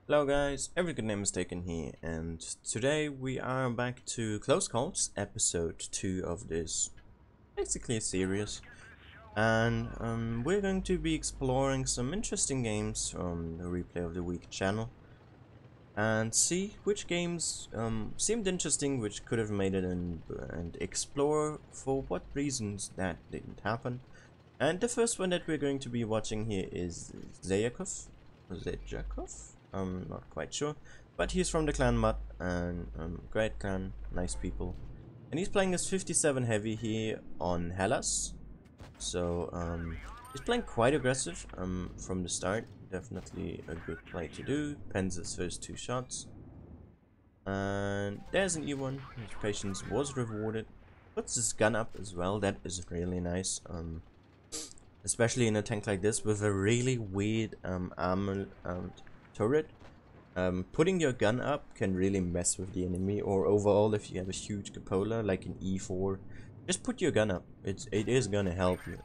Hello guys, every good name is taken here, and today we are back to Close Calls, episode 2 of this basically series. And we're going to be exploring some interesting games from the Replay of the Week channel and see which games seemed interesting, which could have made it in, and explore for what reasons that didn't happen. And the first one that we're going to be watching here is Zayakov. I'm not quite sure, but he's from the clan Mutt, and great clan, nice people. And he's playing as 57 heavy here on Hellas. So he's playing quite aggressive from the start. Definitely a good play to do. Pens his first 2 shots. And there's an E1. His patience was rewarded. Puts his gun up as well. That is really nice. Especially in a tank like this with a really weird armor turret. Putting your gun up can really mess with the enemy, or overall if you have a huge cupola like an E4, just put your gun up. It is gonna help you.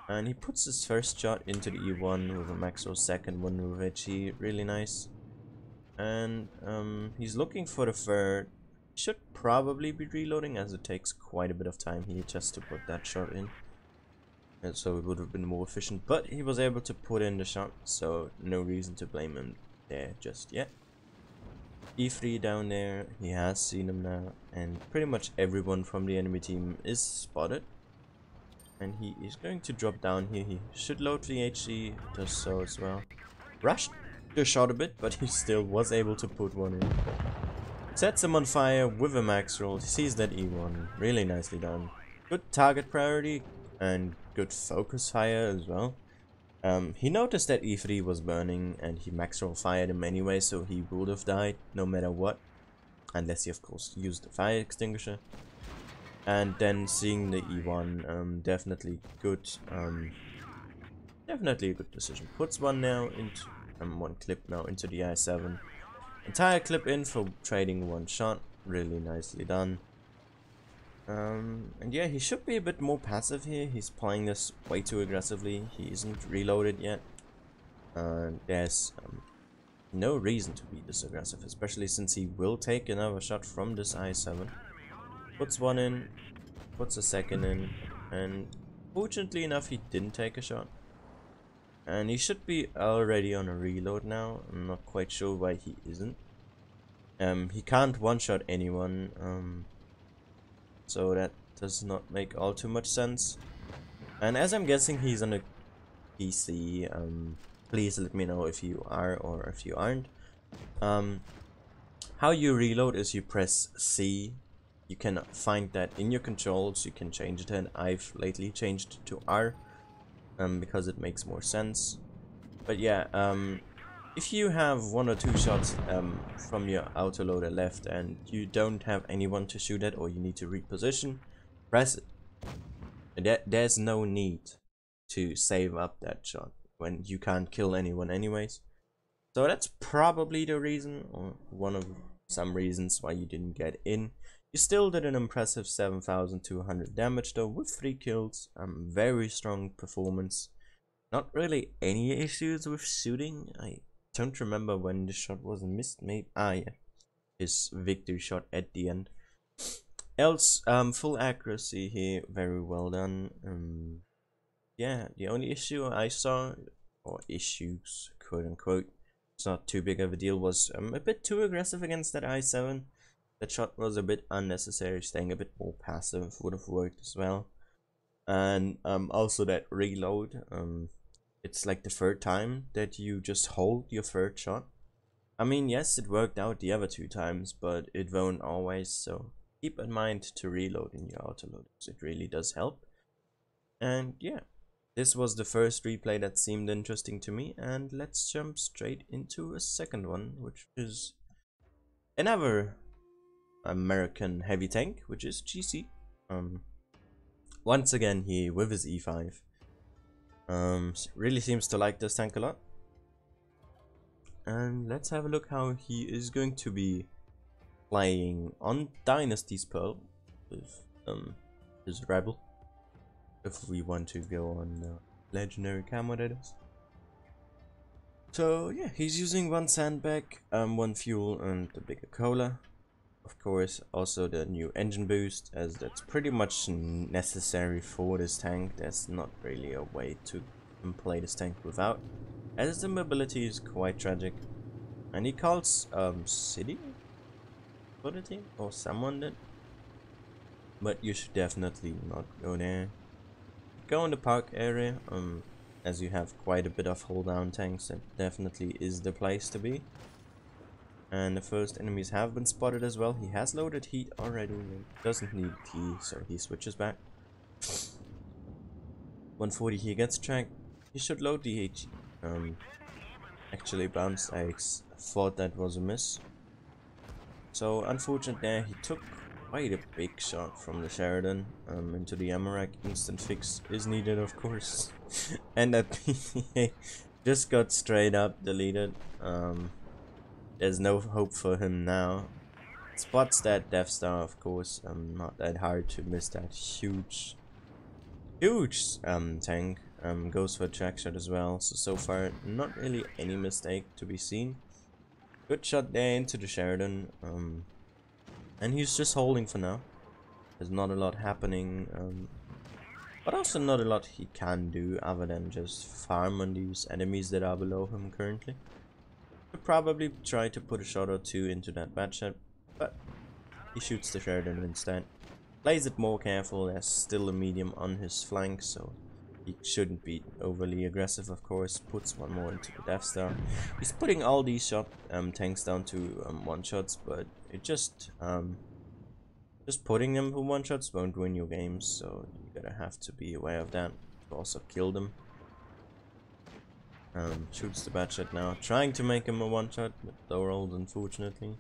And he puts his first shot into the E1 with a Maxwell second one with HE, really nice. And he's looking for the third. Should probably be reloading as it takes quite a bit of time here just to put that shot in. And so it would have been more efficient, but he was able to put in the shot, so no reason to blame him there just yet. E3 down there, he has seen him now, and pretty much everyone from the enemy team is spotted. And he is going to drop down here. He should load the HE, does so as well. Rushed the shot a bit, but he still was able to put one in. Sets him on fire with a max roll, sees that E1, really nicely done. Good target priority and good focus fire as well. He noticed that E3 was burning and he max roll fired him anyway, so he would have died no matter what, unless he of course used the fire extinguisher. And then seeing the E1, definitely a good decision. Puts one now into one clip now into the I7. Entire clip in for trading one shot, really nicely done. And yeah, he should be a bit more passive here. He's playing this way too aggressively. He isn't reloaded yet. There's no reason to be this aggressive, especially since he will take another shot from this I7. Puts one in, puts a second in, and fortunately enough, he didn't take a shot. And he should be already on a reload now. I'm not quite sure why he isn't. He can't one-shot anyone. So that does not make all too much sense. And as I'm guessing he's on a PC, please let me know if you are or if you aren't. How you reload is you press C. You can find that in your controls. You can change it, and I've lately changed it to R because it makes more sense. But yeah, if you have 1 or 2 shots from your autoloader left and you don't have anyone to shoot at, or you need to reposition, press it. And there's no need to save up that shot when you can't kill anyone anyways. So that's probably the reason, or one of some reasons why you didn't get in. You still did an impressive 7,200 damage though, with 3 kills. Very strong performance. Not really any issues with shooting. I don't remember when the shot was missed. Maybe yeah, his victory shot at the end. Else, full accuracy here, very well done. Yeah, the only issue I saw, or issues, quote unquote, it's not too big of a deal, was a bit too aggressive against that I7. That shot was a bit unnecessary. Staying a bit more passive would have worked as well. And also that reload, it's like the 3rd time that you just hold your 3rd shot. I mean, yes, it worked out the other 2 times, but it won't always, so keep in mind to reload in your autoloaders. It really does help. And yeah, this was the first replay that seemed interesting to me, and let's jump straight into a second one, which is another American heavy tank, which is GC. Once again here with his E5. Really seems to like this tank a lot. And let's have a look how he is going to be playing on Dynasty's Pearl with his Rebel. If we want to go on legendary camo, that is. So yeah, he's using one sandbag, one fuel, and the bigger cola. Of course, also the new engine boost, as that's pretty much necessary for this tank. There's not really a way to play this tank without, as the mobility is quite tragic. And he calls city for the team, or someone did, but you should definitely not go there. Go in the park area, as you have quite a bit of hold down tanks. That definitely is the place to be. And the first enemies have been spotted as well. He has loaded heat already, doesn't need tea, so he switches back. 140 he gets tracked. He should load the HE. Actually bounced. I thought that was a miss. So unfortunate there, he took quite a big shot from the Sheridan into the ammo rack. Instant fix is needed, of course. And that PTA just got straight up deleted. There's no hope for him now. Spots that Death Star, of course. Not that hard to miss that huge tank. Goes for a track shot as well. So far, not really any mistake to be seen. Good shot there into the Sheridan. And he's just holding for now. There's not a lot happening. But also not a lot he can do other than just farm on these enemies that are below him currently. Could probably try to put a shot or two into that bad shot, but he shoots the Sheridan instead. Plays it more careful. There's still a medium on his flank, so he shouldn't be overly aggressive, of course. Puts one more into the Death Star. He's putting all these tanks down to one shots, but it just putting them for one shots won't win your games, so you gotta have to be aware of that to also kill them. Shoots the bad shot now, trying to make him a one shot, but low rolled unfortunately.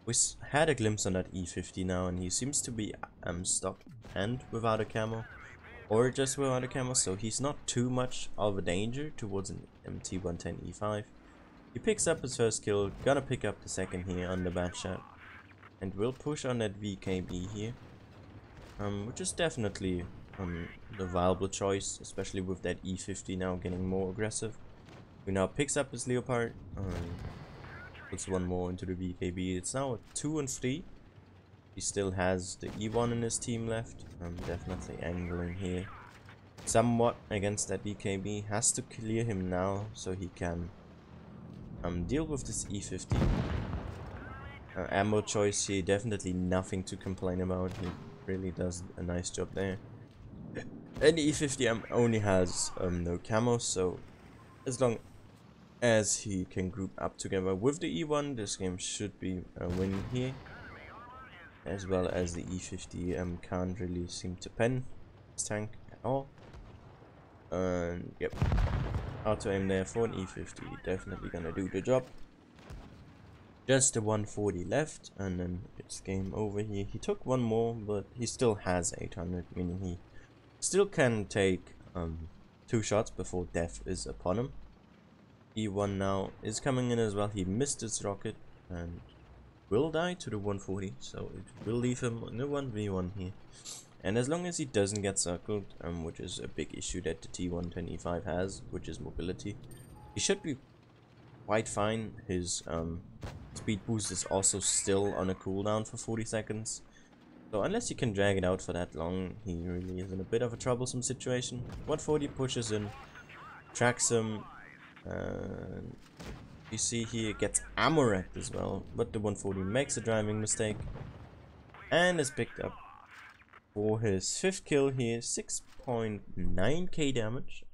We had a glimpse on that E50 now, and he seems to be stuck and without a camo, or just without a camo, so he's not too much of a danger towards an MT110 E5. He picks up his first kill, gonna pick up the second here on the bad shot, and will push on that VKB here, which is definitely the viable choice, especially with that E50 now getting more aggressive. He now picks up his Leopard, puts one more into the VKB. It's now a 2 and 3. He still has the E1 in his team left. Definitely angling here somewhat against that VKB. Has to clear him now so he can deal with this E50. Ammo choice here, definitely nothing to complain about. He really does a nice job there. And the E50 only has no camo, so as long as he can group up together with the E1, this game should be a win here. As well as the E50 can't really seem to pen this tank at all. And yep, auto aim there for an E50, definitely gonna do the job. Just the 140 left, and then it's game over here. He took one more, but he still has 800, meaning he still can take 2 shots before death is upon him. E1 now is coming in as well. He missed his rocket and will die to the 140, so it will leave him in a 1v1 here. And as long as he doesn't get circled, which is a big issue that the T125 has, which is mobility, he should be quite fine. His speed boost is also still on a cooldown for 40 seconds. So unless you can drag it out for that long, he really is in a bit of a troublesome situation. 140 pushes in, tracks him. You see here gets ammo wrecked as well, but the 140 makes a driving mistake and is picked up for his 5th kill here. 6.9k damage.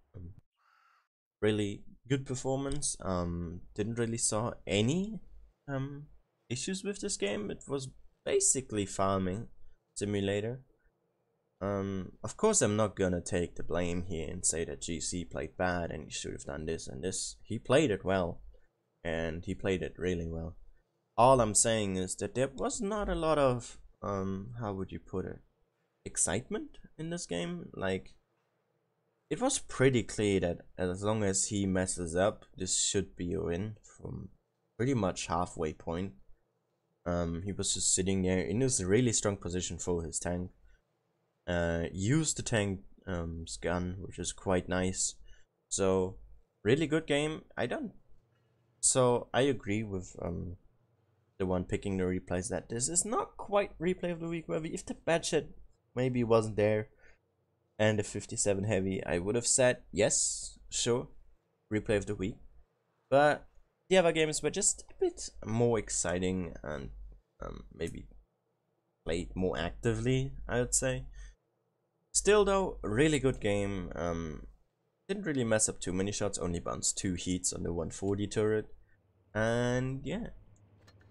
Really good performance. Didn't really saw any issues with this game. It was basically farming simulator. Of course, I'm not gonna take the blame here and say that GC played bad and he should have done this and this. He played it well, and he played it really well. All I'm saying is that there was not a lot of how would you put it, excitement in this game. Like, it was pretty clear that as long as he messes up, this should be a win from pretty much halfway point. He was just sitting there in this really strong position for his tank. Used the tank's gun, which is quite nice. So really good game. I don't So I agree with the one picking the replays that this is not quite replay of the week. Where if the bad shit maybe wasn't there and the 57 heavy, I would have said yes, sure, replay of the week. But the other games were just a bit more exciting and maybe played more actively, I would say. Still though, really good game. Didn't really mess up too many shots, only bounced 2 heats on the 140 turret. And yeah,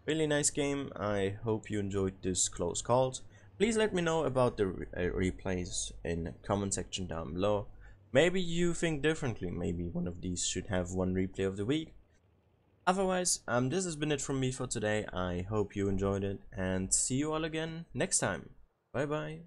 really nice game. I hope you enjoyed this close calls. Please let me know about the replays in the comment section down below. Maybe you think differently, maybe one of these should have one replay of the week. Otherwise, this has been it from me for today. I hope you enjoyed it and see you all again next time. Bye bye.